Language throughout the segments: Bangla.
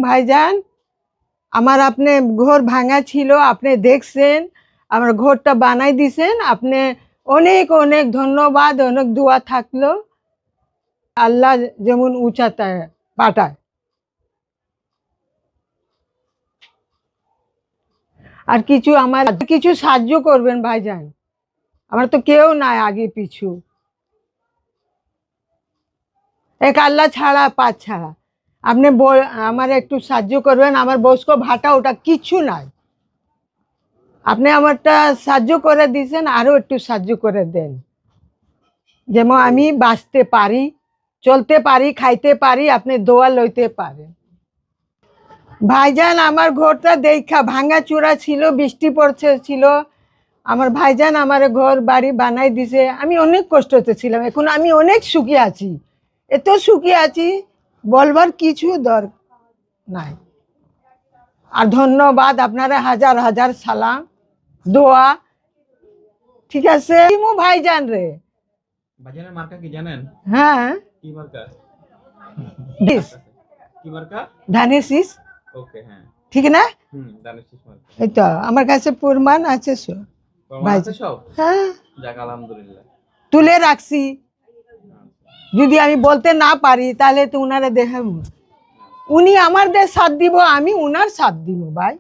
ভাইজান, আমার আপনি ঘর ভাঙা ছিল, আপনি দেখছেন, আমার ঘরটা বানাই দিছেন, আপনি অনেক অনেক ধন্যবাদ, অনেক দোয়া থাকলো। আল্লাহ যেমন উঁচাতায় পাঠায়। আর কিছু আমার কিছু সাহায্য করবেন ভাইজান, আমার তো কেউ নাই আগে পিছু, এক আল্লাহ ছাড়া পাঁচ ছাড়া। আপনি আমার একটু সাহায্য করবেন, আমার বয়স্ক ভাটা ওটা কিছু নাই, আপনি আমারটা সাহায্য করে দিয়েছেন, আরো একটু সাহায্য করে দেন, যেমন আমি বাঁচতে পারি, চলতে পারি, খাইতে পারি, আপনি দোয়া লইতে পারেন। ভাইজান, আমার ঘরটা দেখা ভাঙা চূড়া ছিল, বৃষ্টি পড়ছে ছিল, আমার ভাইজান আমার ঘর বাড়ি বানাই দিছে। আমি অনেক কষ্টতে ছিলাম, এখন আমি অনেক সুখী আছি, এত সুখী আছি বলবার কিছু দরকার নাই। আর ধন্যবাদ, আপনারা হাজার হাজার সালাম, দোয়া। ঠিক আছে ভাইজান রে। ভাইজানের মার্কা কি জানেন? হ্যাঁ, কি মার্কা? কি মার্কা? ধানের শীষ। ওকে, হ্যাঁ, ঠিক না? ধানের শীষ মার্কা। এই তো আমার কাছে প্রমাণ আছে হ্যাঁ, যাক আলহামদুলিল্লাহ, তুলে রাখছি। যদি আমি বলতে না পারি তাহলে তো উনারে দেখাবো, উনি আমাদের সাথ দিব, আমি উনার সাথ দিব। ভাই,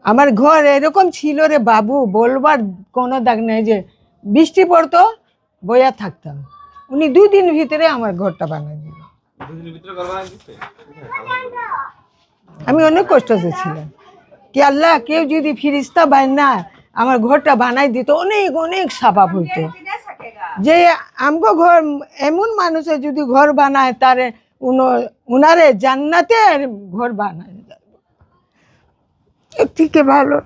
আমার ঘর এরকম ছিল রে বাবু, বলবার কোনো দাগ নেই, যে বৃষ্টি পড়তো বইয়া থাকতাম, উনি 2 দিন ভিতরে আমার ঘরটা বানিয়ে দিল। আমি অনেক কষ্টতে ছিলাম, কি আল্লাহ কেউ যদি ফিরিস্তা বানা আমার ঘরটা বানাই দিত, অনেক অনেক স্বভাব হইতো, যে আমগো ঘর এমন মানুষে যদি ঘর বানায়, তারে উনারে জান্নাতে ঘর বানায় থেকে ভালো।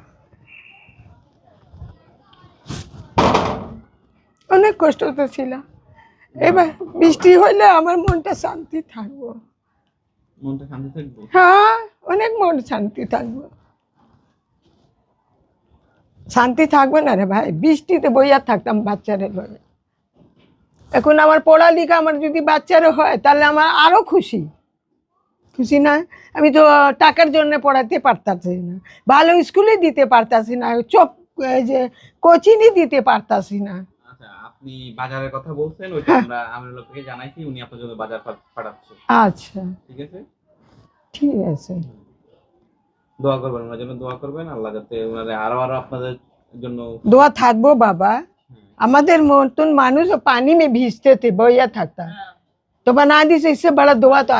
অনেক কষ্টতে ছিলাম, এবার বৃষ্টি হইলে আমার মনটা শান্তি থাকবো। হ্যাঁ, অনেক মন শান্তি থাকবো। শান্তি থাকবে না রে ভাই, বৃষ্টিতে বইয়া থাকতাম বাচ্চারে লয়ে। এখন আমার পড়ালেখা আমার যদি বাচ্চারও হয় তাহলে আমার আরো খুশি, খুশি না? আমি তো টাকার জন্য পড়াতে পারতাছি না, ভালো স্কুলে দিতে পারতাছি না, যে কোচিংই দিতে পারতাছি না। আচ্ছা, আপনি বাজারের কথা বলছেন, ওইটা আমরা আমরের লোককে জানাইছি, উনি আপনার জন্য বাজার পাঠাচ্ছে। আচ্ছা, ঠিক আছে, ঠিক আছে। দোয়া করবেন, ওনার জন্য দোয়া করবেন, আল্লাহ যাতে ওনারে আরো আরো আপনাদের জন্য দোয়া থাকবো বাবা। আমাদের মতন মানুষ পানি में भीजते थे, বইয়া থাকতাম, तो बना दी, इससे बड़ा दुआ तो